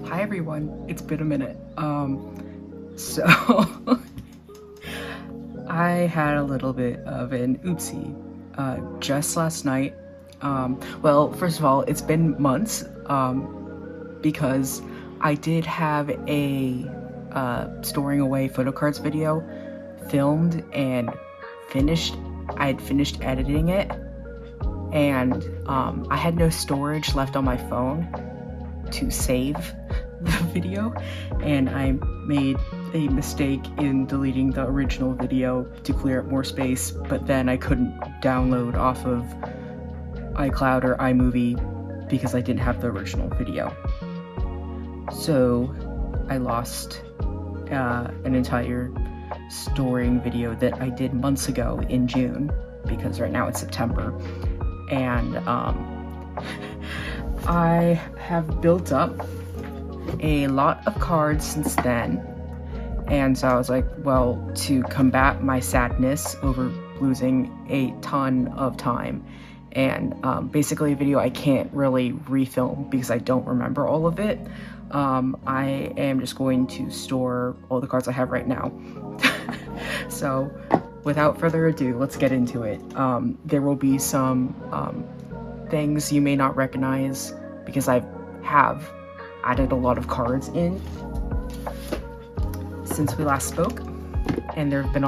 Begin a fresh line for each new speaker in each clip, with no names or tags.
Hi everyone, it's been a minute. So I had a little bit of an oopsie just last night. Well, first of all, it's been months because I did have a storing away photocards video filmed and finished. I had finished editing it, and I had no storage left on my phone to save the video, and I made a mistake in deleting the original video to clear up more space, but then I couldn't download off of iCloud or iMovie because I didn't have the original video. So I lost an entire storing video that I did months ago in June, because right now it's September, and I have built up a lot of cards since then, and so I was like, well, to combat my sadness over losing a ton of time and basically a video I can't really refilm because I don't remember all of it, I am just going to store all the cards I have right now. So without further ado, let's get into it. There will be some things you may not recognize because I have added a lot of cards in since we last spoke, and there have been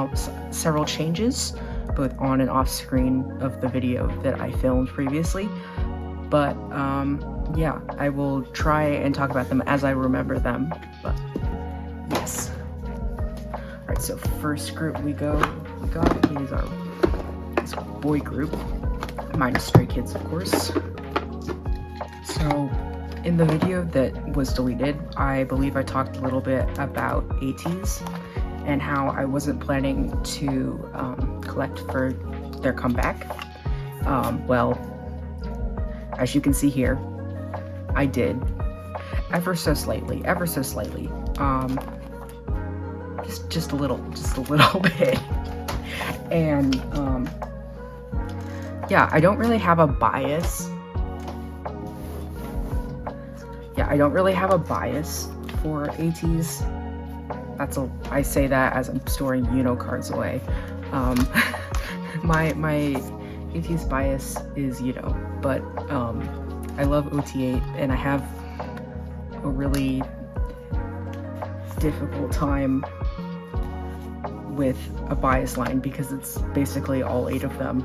several changes both on and off screen of the video that I filmed previously, but yeah, I will try and talk about them as I remember them, but yes. Alright, so first group we got is this boy group, minus Stray Kids, of course. So in the video that was deleted, I believe I talked a little bit about Ateez and how I wasn't planning to collect for their comeback. Well, as you can see here, I did, ever so slightly. Just a little bit. And yeah, I don't really have a bias. For Ateez. I say that as I'm storing cards away. My Ateez bias is but I love OT8, and I have a really difficult time with a bias line because it's basically all 8 of them.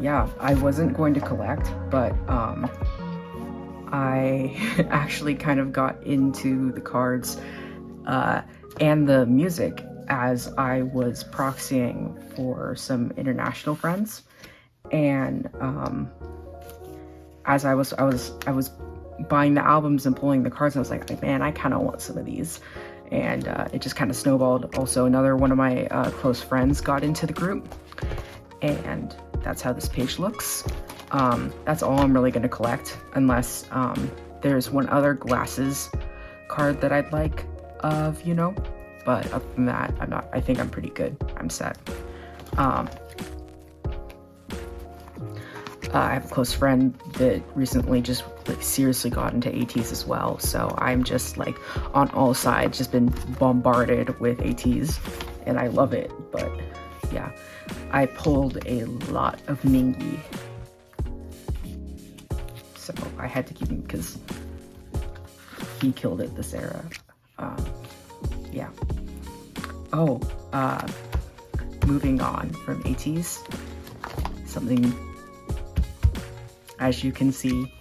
Yeah, I wasn't going to collect, but I actually kind of got into the cards and the music as I was proxying for some international friends, and as I was buying the albums and pulling the cards, and I was like, man, I kind of want some of these, and it just kind of snowballed. Also, another one of my close friends got into the group, and that's how this page looks. That's all I'm really going to collect, unless there's one other glasses card that I'd like of, but other than that, I think I'm pretty good. I'm set. I have a close friend that recently just seriously got into Ateez as well, so I'm just like on all sides, just been bombarded with Ateez, and I love it. But yeah, I pulled a lot of Nmixx, so I had to keep him because he killed it this era. Yeah. Oh, moving on from Ateez, something, as you can see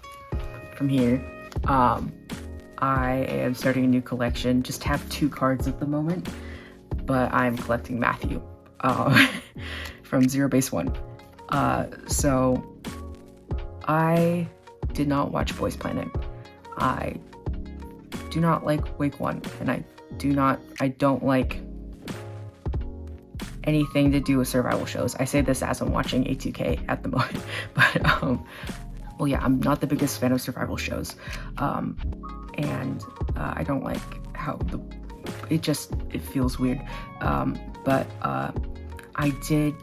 from here, I am starting a new collection. Just have 2 cards at the moment, but I'm collecting Matthew from Zerobaseone. So I did not watch Boys Planet. I do not like Wake 1, and I don't like anything to do with survival shows. I say this as I'm watching A2K at the moment, but well, yeah, I'm not the biggest fan of survival shows, and I don't like how it feels weird, but I did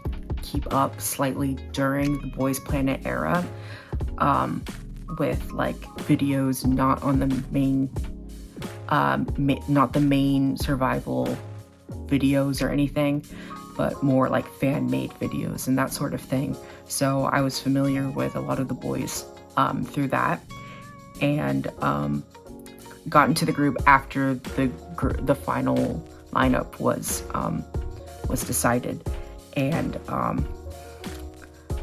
keep up slightly during the Boys Planet era, with like videos not on the main, not the main survival videos or anything, but more like fan-made videos and that sort of thing. So I was familiar with a lot of the boys through that, and got into the group after the final lineup was decided, and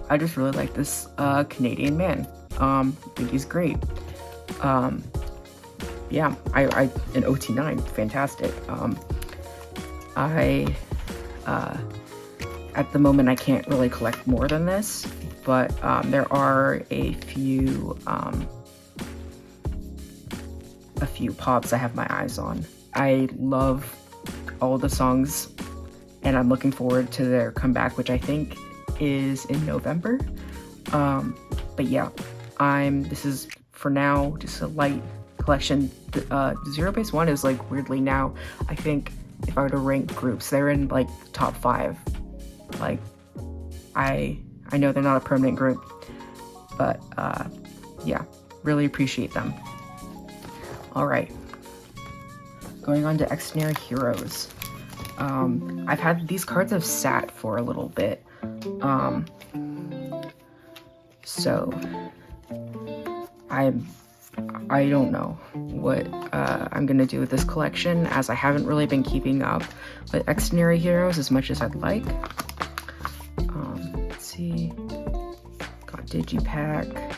I just really like this Canadian man. I think he's great. Yeah, I an OT9, fantastic. At the moment I can't really collect more than this, but there are a few pops I have my eyes on. I love all the songs, and I'm looking forward to their comeback, which I think is in November. But yeah, this is for now just a light collection. Zerobaseone is like weirdly now, I think if I were to rank groups, they're in like top 5. Like I know they're not a permanent group, but yeah, really appreciate them. All right, going on to Xdinary Heroes. I've had these cards have sat for a little bit, so I don't know what I'm gonna do with this collection, as I haven't really been keeping up with Xdinary Heroes as much as I'd like. Let's see, got Digipack.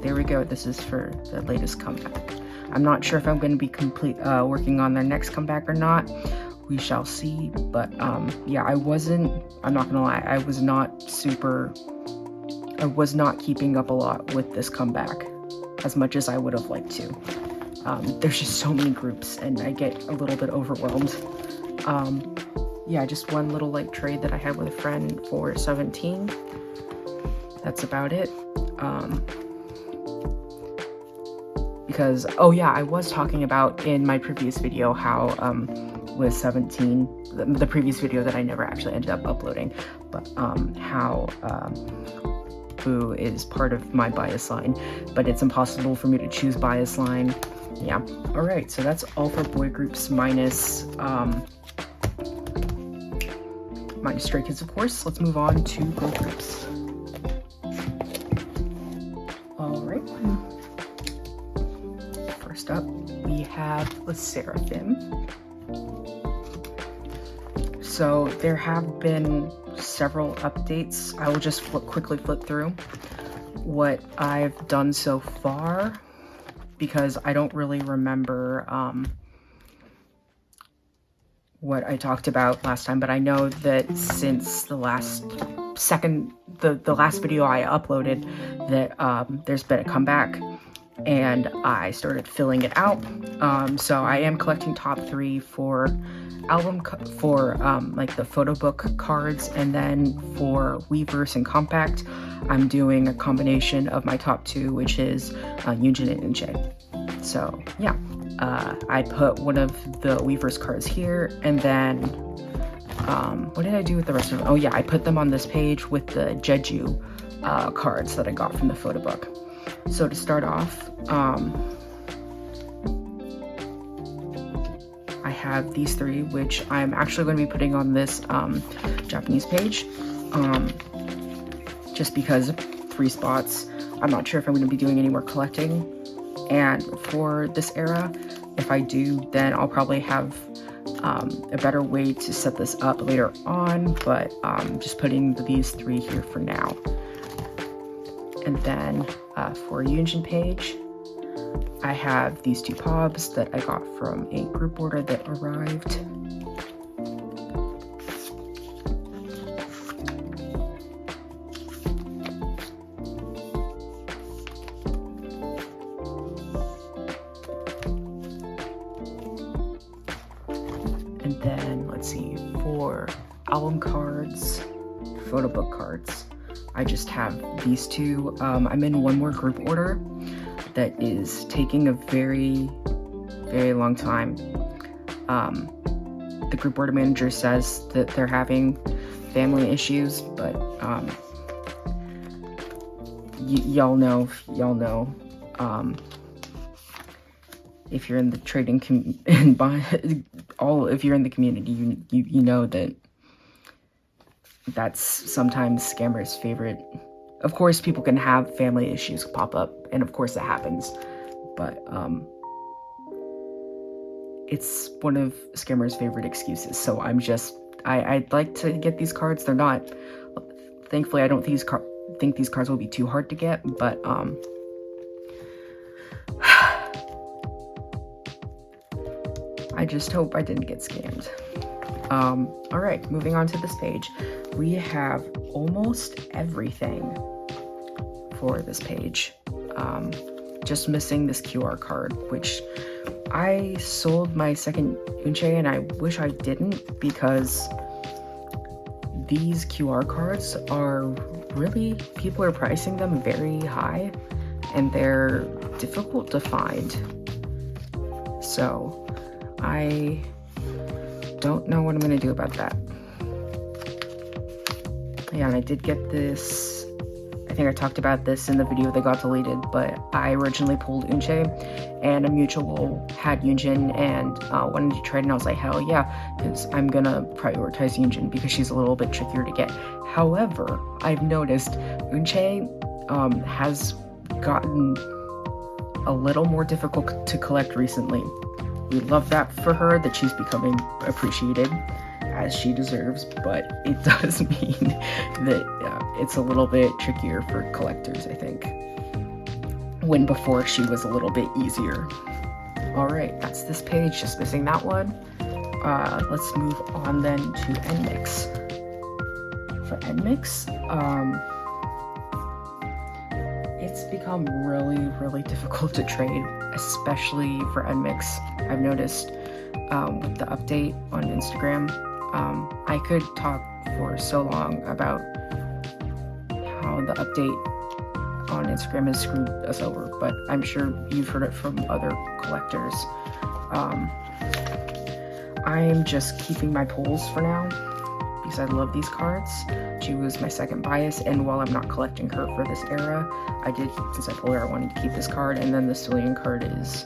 There we go. This is for the latest comeback. I'm not sure if I'm going to be working on their next comeback or not. We shall see. But yeah, I'm not gonna lie, I was not keeping up a lot with this comeback as much as I would have liked to. There's just so many groups and I get a little bit overwhelmed. Yeah, just one little like trade that I had with a friend for 17. That's about it. Because, oh yeah, I was talking about in my previous video how with 17, the previous video that I never actually ended up uploading, but how Boo is part of my bias line, but it's impossible for me to choose bias line. Yeah, alright, so that's all for boy groups minus Stray Kids, of course. Let's move on to girl groups. Alright. First up, we have the Sserafim. So there have been several updates. I will just quickly flip through what I've done so far, because I don't really remember what I talked about last time, but I know that since the last video I uploaded, that there's been a comeback, and I started filling it out. So I am collecting top 3 for like the photo book cards, and then for Weverse and Compact, I'm doing a combination of my top 2, which is Yunjin and Inche. So yeah, I put one of the Weverse cards here, and then what did I do with the rest of them? Oh yeah, I put them on this page with the Jeju cards that I got from the photo book. So to start off, I have these 3, which I'm actually going to be putting on this Japanese page, just because 3 spots. I'm not sure if I'm going to be doing any more collecting, and for this era, if I do, then I'll probably have a better way to set this up later on, but just putting these 3 here for now. And then for Yunjin page, I have these 2 pobs that I got from a group order that arrived. And then let's see, for album cards, photo book cards, I just have these 2. I'm in one more group order, that is taking a very, very long time. The group order manager says that they're having family issues, but y'all know, if you're in the trading if you're in the community, you know that that's sometimes scammers' favorite. Of course, people can have family issues pop up, and of course that happens, but it's one of scammers' favorite excuses. So I'd like to get these cards. They're not, thankfully, I don't think these cards will be too hard to get, but I just hope I didn't get scammed. Alright, moving on to this page. We have almost everything for this page. Just missing this QR card, which I sold my second Unche, and I wish I didn't, because these QR cards are really, people are pricing them very high, and they're difficult to find. So I don't know what I'm going to do about that. Yeah, and I did get this, I think I talked about this in the video that got deleted, but I originally pulled Unche, and a mutual had Yunjin and wanted to trade, and I was like, hell yeah, because I'm going to prioritize Yunjin because she's a little bit trickier to get. However, I've noticed Unche has gotten a little more difficult to collect recently. We love that for her, that she's becoming appreciated as she deserves, but it does mean that it's a little bit trickier for collectors, I think, when before she was a little bit easier. Alright, that's this page, just missing that one. Let's move on then to Nmixx. For Nmixx, it's become really, really difficult to trade, especially for Nmixx. I've noticed with the update on Instagram, I could talk for so long about how the update on Instagram has screwed us over, but I'm sure you've heard it from other collectors. I'm just keeping my pulls for now because I love these cards. She was my second bias, and while I'm not collecting her for this era, I did, since I pulled her, I wanted to keep this card, and then the Cillian card is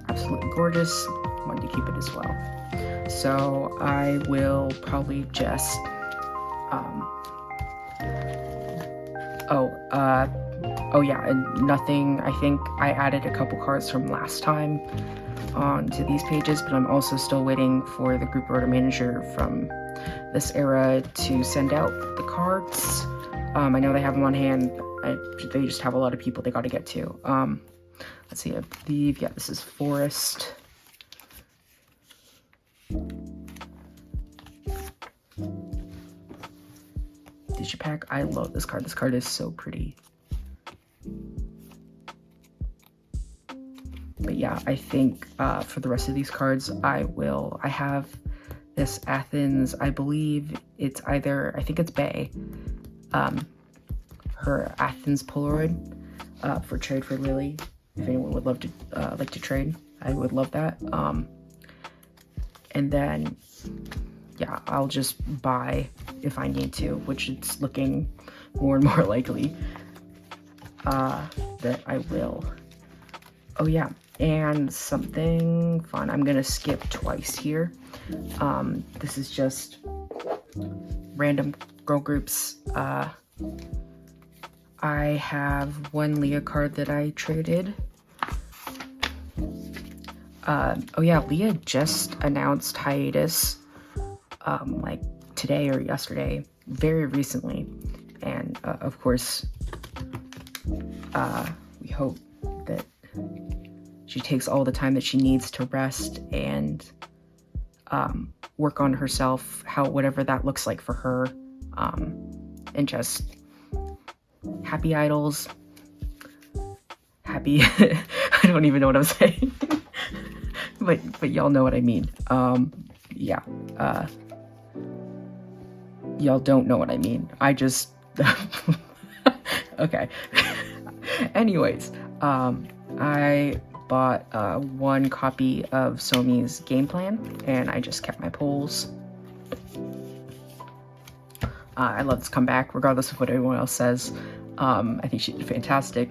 absolutely gorgeous. I wanted to keep it as well. So I will probably just, oh yeah, and nothing, I think I added a couple cards from last time onto these pages, but I'm also still waiting for the group order manager from this era to send out the cards. I know they have them on hand. They just have a lot of people they got to get to. Let's see, I believe, yeah, this is Forest. Digipack, I love this card. This card is so pretty. But yeah, I think for the rest of these cards, I have this Ateez, I believe it's either, I think it's Bay, her Ateez Polaroid for trade for Lily. If anyone would love to like to trade, I would love that. And then, yeah, I'll just buy if I need to, which it's looking more and more likely that I will. Oh yeah, and something fun. I'm gonna skip twice here. This is just random girl groups. I have one Leah card that I traded. Oh yeah, Leah just announced hiatus, like today or yesterday, very recently. And of course, we hope that she takes all the time that she needs to rest and work on herself, whatever that looks like for her, and just happy idols, happy, I don't even know what I'm saying, but y'all know what I mean. Yeah, y'all don't know what I mean. I just, okay. Anyways, I bought 1 copy of Somi's game plan, and I just kept my pulls. I love this comeback, regardless of what everyone else says. I think she did fantastic.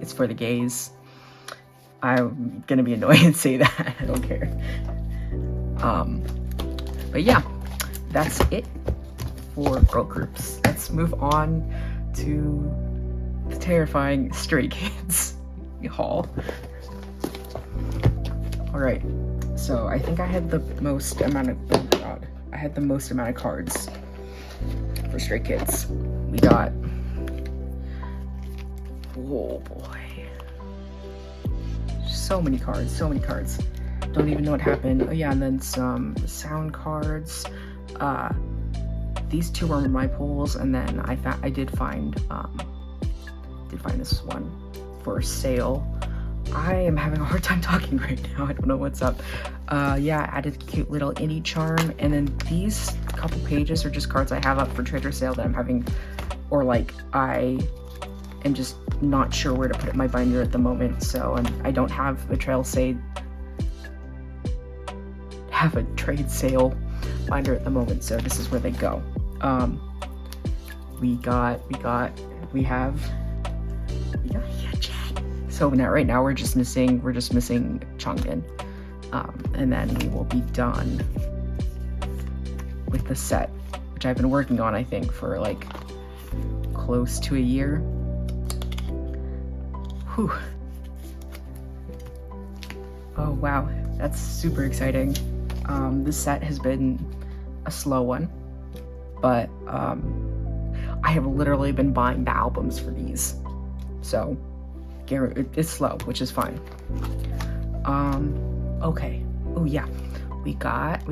It's for the gays. I'm gonna be annoyed and say that. I don't care. But yeah, that's it for girl groups. Let's move on to the terrifying Stray Kids haul. Alright, so I think I had the most amount of, oh god, I had the most amount of cards for Stray Kids. We got, oh boy, so many cards, so many cards. Don't even know what happened. Oh yeah, and then some sound cards. These 2 were my pulls, and then I did find this one for sale. I am having a hard time talking right now. I don't know what's up. Yeah, I added a cute little indie charm, and then these couple pages are just cards I have up for trade or sale that I'm having, or like I am just not sure where to put it in my binder at the moment. So I don't have a trade sale binder at the moment, so this is where they go. We have so now right now we're just missing Changbin, and then we will be done with the set, which I've been working on, I think, for like close to a year. Whew. Oh wow, that's super exciting. This set has been a slow one, but I have literally been buying the albums for these, so it's slow, which is fine. Okay. Oh yeah, we got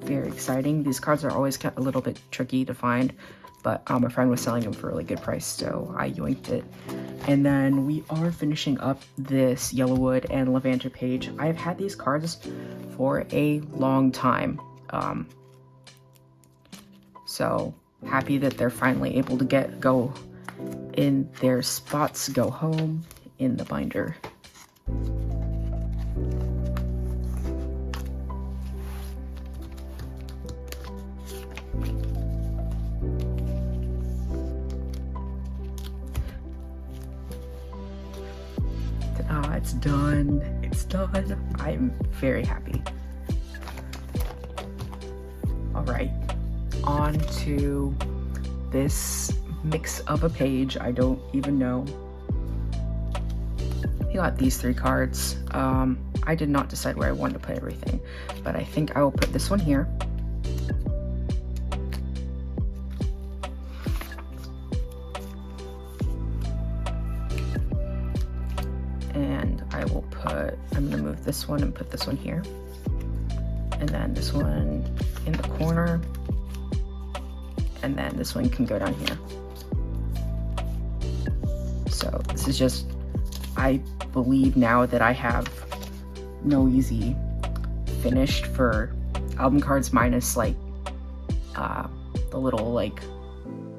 very exciting. These cards are always a little bit tricky to find, but a friend was selling them for a really good price, so I yoinked it. And then we are finishing up this Yellowwood and Levanter page. I've had these cards for a long time, so happy that they're finally able to go in their spots, go home in the binder. It's done. It's done. I'm very happy. All right, on to this mix of a page. I don't even know. We got these 3 cards. I did not decide where I wanted to put everything, but I think I will put this one here. And I'm gonna move this one and put this one here. And then this one in the corner. And then this one can go down here. So this is just, I believe now that I have No Easy finished for album cards minus like the little like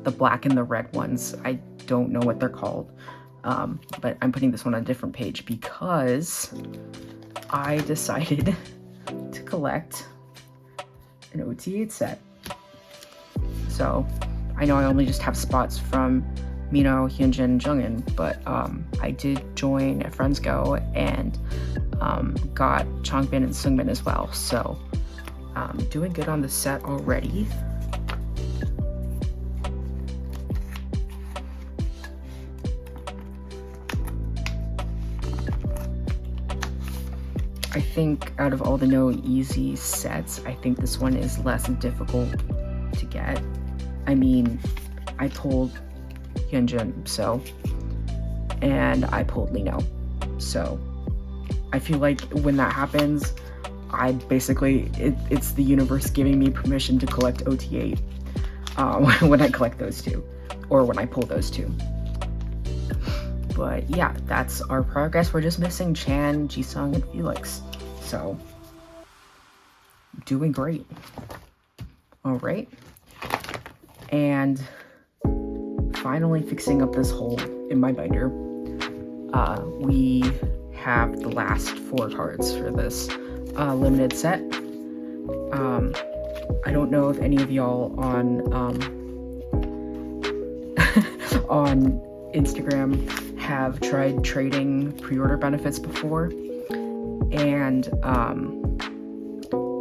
the black and the red ones. I don't know what they're called. But I'm putting this one on a different page because I decided to collect an OT8 set. So I know I only just have spots from Mino, Hyunjin, and Jungin, but I did join a Friends Go and got Changbin and Seungmin as well. So doing good on the set already. I think out of all the No Easy sets, I think this one is less difficult to get. I mean, I pulled Hyunjin, so, and I pulled Lino, so I feel like when that happens, I basically, it's the universe giving me permission to collect OT8 when I collect those 2, or when I pull those 2. But yeah, that's our progress. We're just missing Chan, Jisung, and Felix. So, doing great. All right. And finally fixing up this hole in my binder. We have the last 4 cards for this limited set. I don't know if any of y'all on on Instagram have tried trading pre-order benefits before, and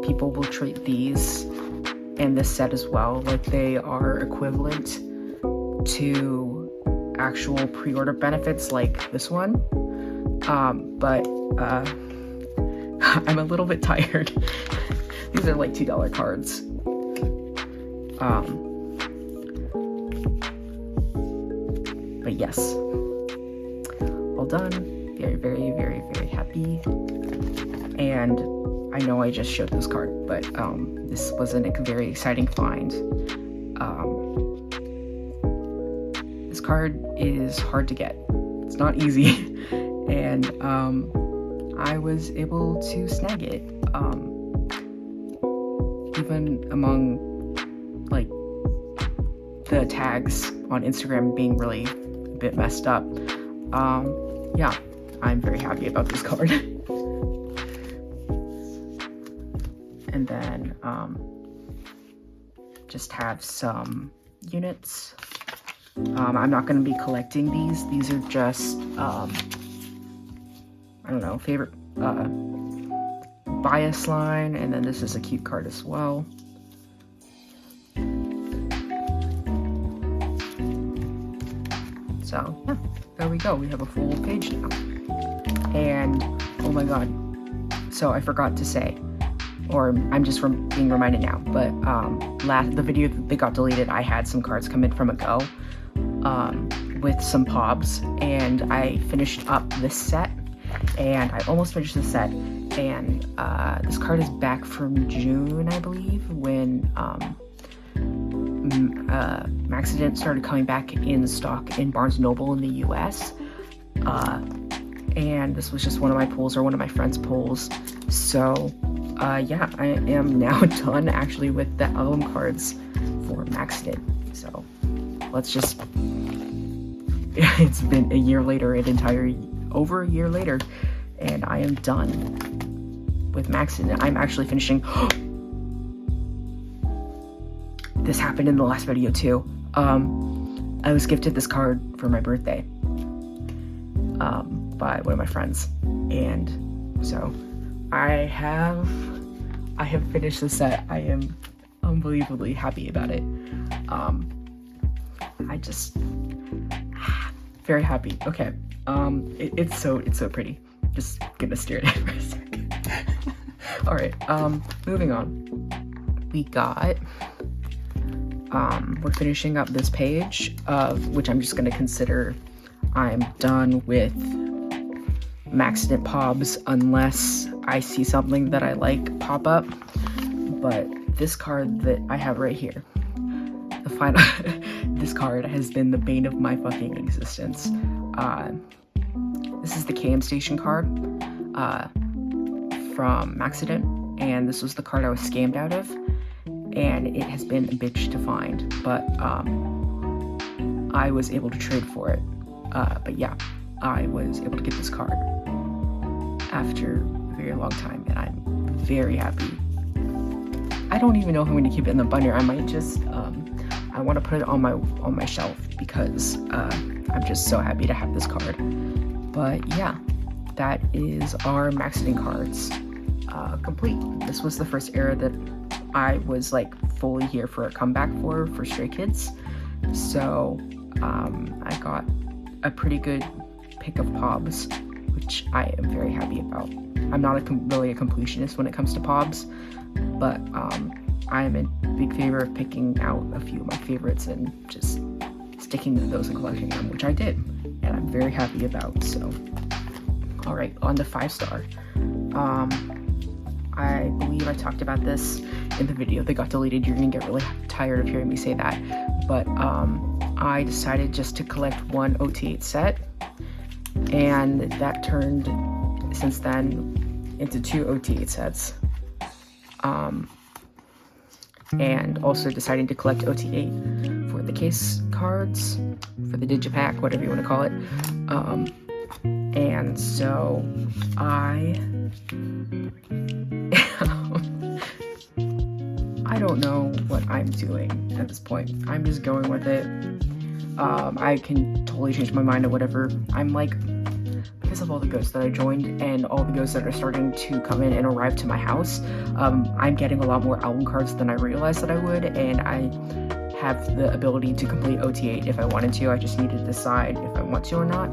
people will treat these and this set as well like they are equivalent to actual pre-order benefits like this one, but I'm a little bit tired. These are like $2 cards. But yes, all done. Very, very, very, very happy. And I know I just showed this card, but this was a very exciting find. This card is hard to get. It's not easy, and I was able to snag it. Even among like the tags on Instagram being really a bit messed up. Yeah, I'm very happy about this card. And then just have some units. I'm not going to be collecting these. These are just I don't know, favorite bias line, and then this is a cute card as well. So yeah, there we go. We have a full page now. And oh my god, so I forgot to say, or I'm just being reminded now, but the video that got deleted, I had some cards come in from a go with some pobs, and I finished up this set, and I almost finished the set, and this card is back from June, I believe, when Xdinary started coming back in stock in Barnes & Noble in the US, and this was just one of my pulls, or one of my friends' pulls. So yeah, I am now done actually with the album cards for Xdinary. So let's just it's been a year later, over a year later, and I am done with Xdinary. I'm actually finishing this happened in the last video too. I was gifted this card for my birthday by one of my friends, and so I have finished the set. I am unbelievably happy about it. I just very happy. Okay, it's so pretty. Just gonna stare at it for a second. All right, moving on. We got we're finishing up this page of which I'm just gonna consider I'm done with Xdinary pobs unless I see something that I like pop up. But this card that I have right here, the final this card has been the bane of my fucking existence. This is the KM Station card from Xdinary, and this was the card I was scammed out of, and it has been a bitch to find, but I was able to trade for it. But yeah, I was able to get this card after a very long time, and I'm very happy. I don't even know if I'm going to keep it in the binder. I might just I want to put it on my shelf because I'm just so happy to have this card. But yeah, that is our Xdinary cards complete. This was the first era that I was like fully here for a comeback for Stray Kids, so I got a pretty good pick of pobs, which I am very happy about. I'm not really a completionist when it comes to pobs, but I am in big favor of picking out a few of my favorites and just sticking with those and collecting them, which I did, and I'm very happy about. So all right, on to 5-star. I believe I talked about this in the video that got deleted. You're gonna get really tired of hearing me say that, but I decided just to collect one OT8 set, and that turned since then into 2 OT8 sets, and also deciding to collect OT8 for the case cards for the digipack, whatever you want to call it. And so I don't know what I'm doing at this point. I'm just going with it. I can totally change my mind at whatever. I'm like, because of all the ghosts that I joined and all the ghosts that are starting to come in and arrive to my house, I'm getting a lot more album cards than I realized that I would, and I have the ability to complete OT8 if I wanted to. I just need to decide if I want to or not.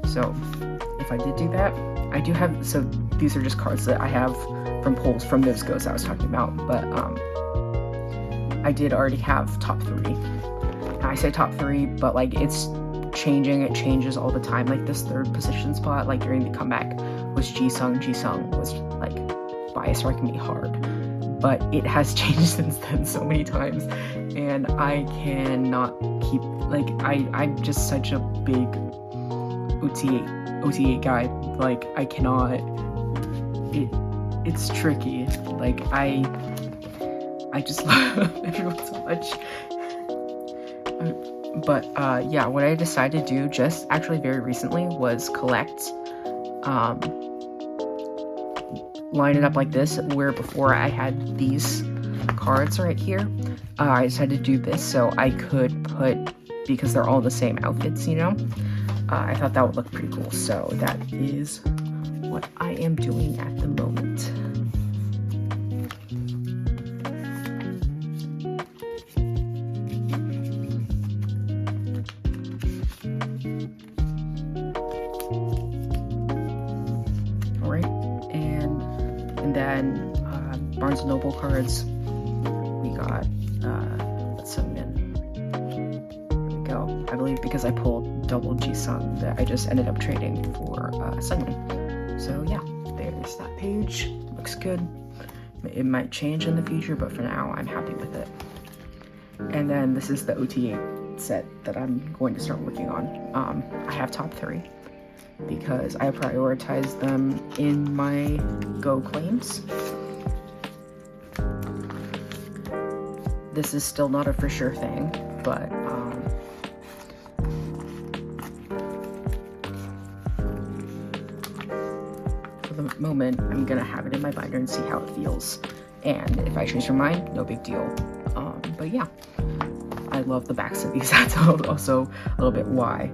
So if I did do that, I do have, so these are just cards that I have from pulls from those ghosts I was talking about, but I did already have top 3. And I say top 3, but like it's changing, it changes all the time. Like this 3rd position spot, like during the comeback, was Jisung. Jisung was like bias striking me hard, but it has changed since then so many times, and I cannot keep, like, I'm just such a big OT8 guy. Like I cannot, it's tricky. Like I just love everyone so much. But yeah, what I decided to do just actually very recently was collect, line it up like this, where before I had these cards right here. I decided to do this so I could put, because they're all the same outfits, you know? I thought that would look pretty cool, so that is what I am doing at the moment. And then Barnes & Noble cards, we got Sungmin. There we go. I believe because I pulled double Jisung that I just ended up trading for Sungmin. So yeah, there's that page. Looks good. It might change in the future, but for now I'm happy with it. And then this is the OT8 set that I'm going to start working on. I have top 3. Because I prioritize them in my Go claims. This is still not a for sure thing, but for the moment, I'm gonna have it in my binder and see how it feels. And if I change my mind, no big deal. But yeah, I love the backs of these. That's also a little bit why.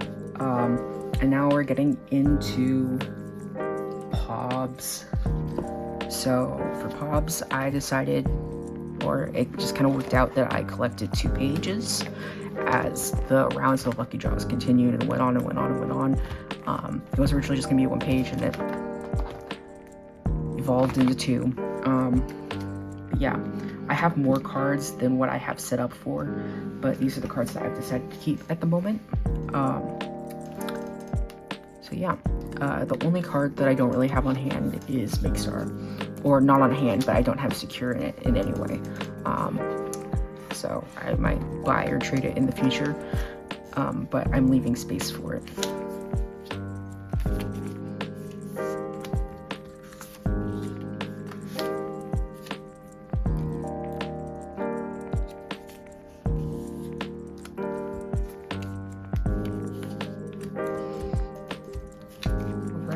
And now we're getting into POBs. So for POBs, I decided, or it just kind of worked out that I collected 2 pages as the rounds of lucky draws continued and went on and went on and went on. It was originally just gonna be 1 page and it evolved into 2. Yeah, I have more cards than what I have set up for, but these are the cards that I've decided to keep at the moment. So yeah, the only card that I don't really have on hand is Nmixx, or not on hand, but I don't have secure in it in any way. So I might buy or trade it in the future, but I'm leaving space for it.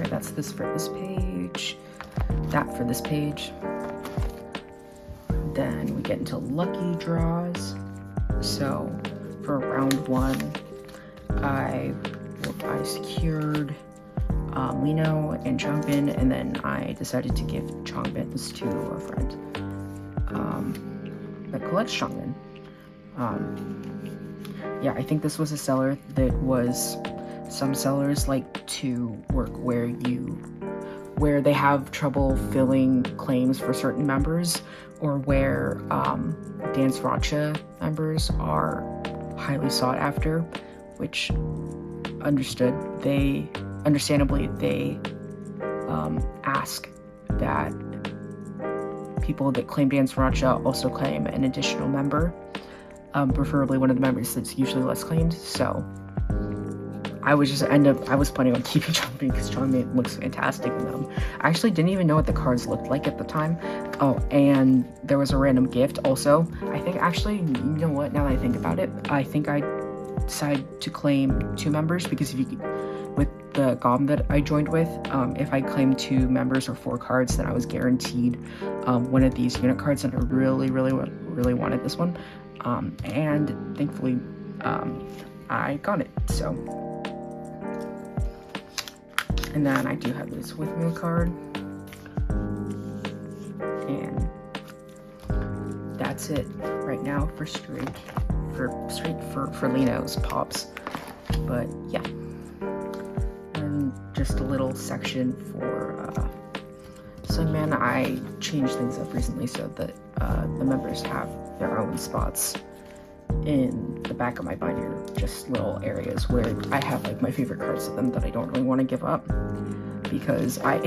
That's this for this page, that for this page. Then we get into lucky draws. So for round 1, I secured Lino and Changbin, and then I decided to give Changbin's to a friend that collects Changbin. Yeah, I think this was a seller that was, some sellers like to work where they have trouble filling claims for certain members, or where Dance Racha members are highly sought after, which understandably they ask that people that claim Dance Racha also claim an additional member, preferably one of the members that's usually less claimed. So I was planning on keeping Changmei because Changmei looks fantastic in them. I actually didn't even know what the cards looked like at the time. Oh, and there was a random gift also. I think actually, you know what, now that I think about it, I think I decided to claim 2 members because with the GOM that I joined with, if I claimed 2 members or 4 cards, then I was guaranteed one of these unit cards, and I really wanted this one. And thankfully, I got it, so. And then I do have this with me card. And that's it right now for Lino's pops. But yeah. And just a little section for Sunman. I changed things up recently so that the members have their own spots in the back of my binder, just little areas where I have like my favorite cards of them that I don't really want to give up, because I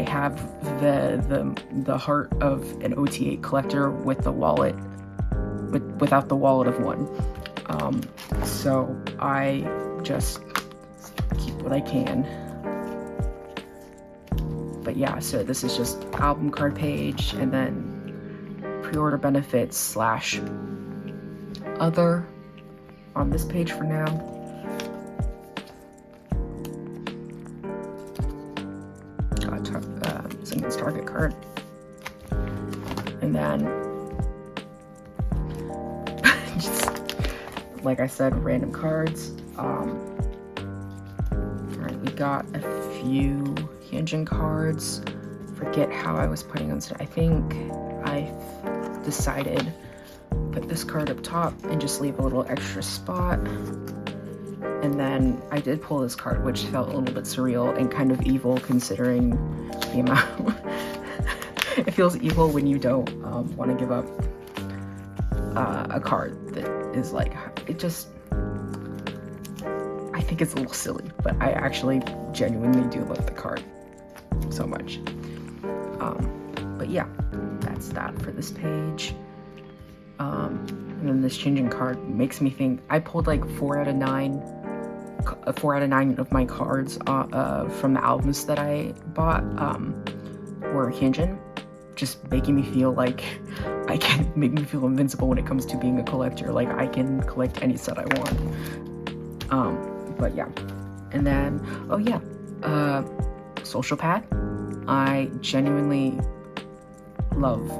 have the heart of an OT8 collector with the wallet, without the wallet of one. So I just keep what I can. But yeah, so this is just album card page, and then pre-order benefits / other on this page for now. Got someone's Target card, and then just like I said, random cards. Alright, we got a few Hyunjin cards. Forget how I was putting on. I think I decided put this card up top and just leave a little extra spot. And then I did pull this card, which felt a little bit surreal and kind of evil considering the amount. It feels evil when you don't want to give up a card that is like, I think it's a little silly, but I actually genuinely do love the card so much. But yeah, that's that for this page. And then this changing card makes me think I pulled like 4 out of 9 of my cards from the albums that I bought were Hyunjin, just making me feel like make me feel invincible when it comes to being a collector. Like I can collect any set I want. But yeah, and then oh yeah, Social Path. I genuinely love.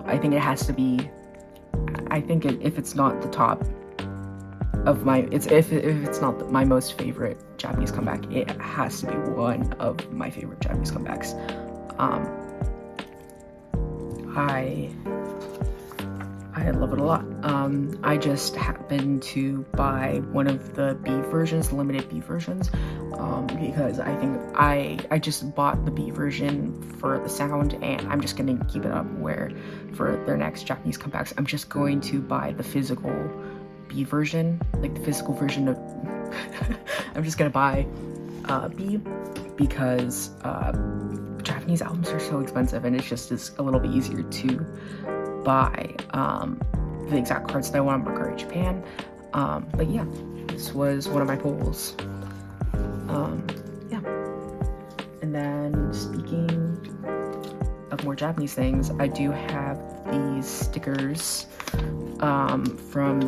I think it has to be. I think if it's not the top of my, if it's not my most favorite Japanese comeback, it has to be one of my favorite Japanese comebacks. I love it a lot. I just happened to buy one of the B versions, the limited B versions, because I think I just bought the B version for the sound, and I'm just going to keep it up where for their next Japanese comebacks, I'm just going to buy the physical B version, like the physical version of, I'm just going to buy B, because Japanese albums are so expensive, and it's just a little bit easier to buy the exact cards that I want on Mercari Japan. But yeah, this was one of my pulls. Yeah. And then speaking of more Japanese things, I do have these stickers from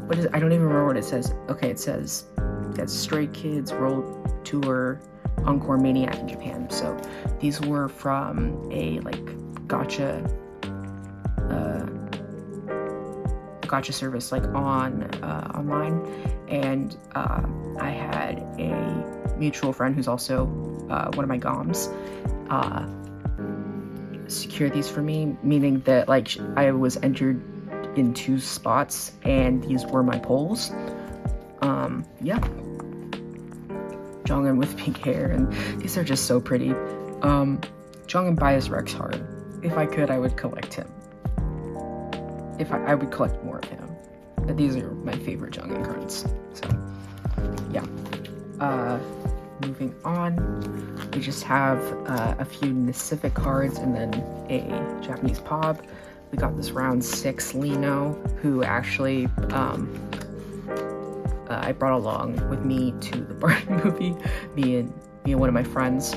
what is it? I don't even remember what it says. Okay, it says that Stray Kids World Tour Encore Maniac in Japan. So these were from a like gacha service like on online, and I had a mutual friend who's also one of my GOMs secure these for me, meaning that like I was entered in 2 spots and these were my polls. Yeah, Jongin with pink hair, and these are just so pretty. Jongin bias Rex hard. If I could, I would collect him. If I would collect more of him. But these are my favorite Jongin cards. So, yeah. Moving on, we just have a few Pacific cards and then a Japanese pop. we got this round 6 Lino, who actually I brought along with me to the Barbie movie. Me and one of my friends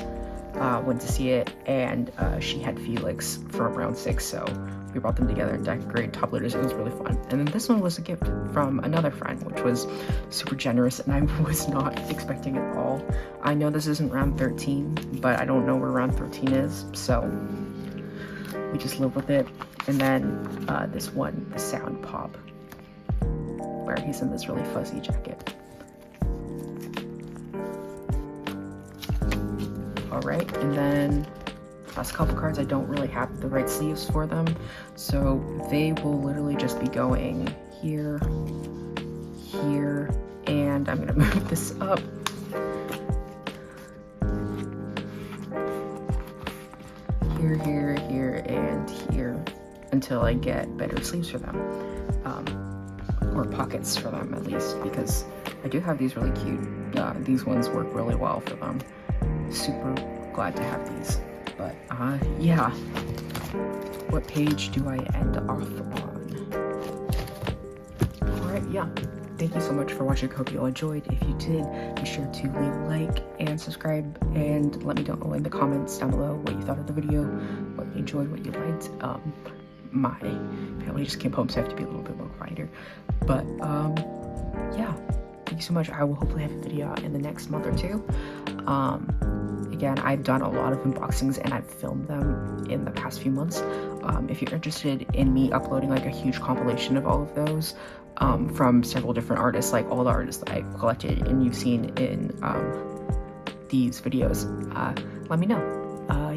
went to see it, and she had Felix from round 6, so we brought them together and decorated top loaders. It was really fun. And then this one was a gift from another friend, which was super generous, and I was not expecting it at all. I know this isn't round 13, but I don't know where round 13 is, so we just live with it. And then this one, the Sound Pop, where he's in this really fuzzy jacket. Alright, and then last couple cards, I don't really have the right sleeves for them, so they will literally just be going here, here, and I'm gonna move this up. Here, here, here, and here, until I get better sleeves for them. Or pockets for them at least, because I do have these really cute, these ones work really well for them. Super glad to have these. But yeah, what page do I end off on? Alright, yeah, thank you so much for watching. I hope you all enjoyed. If you did, be sure to leave a like and subscribe, and let me know in the comments down below what you thought of the video, what you enjoyed, what you liked. My family just came home, so I have to be a little bit more quieter. But yeah, thank you so much. I will hopefully have a video out in the next month or two. Again, I've done a lot of unboxings and I've filmed them in the past few months. If you're interested in me uploading like a huge compilation of all of those from several different artists, like all the artists that I've collected and you've seen in these videos, let me know.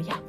Yeah.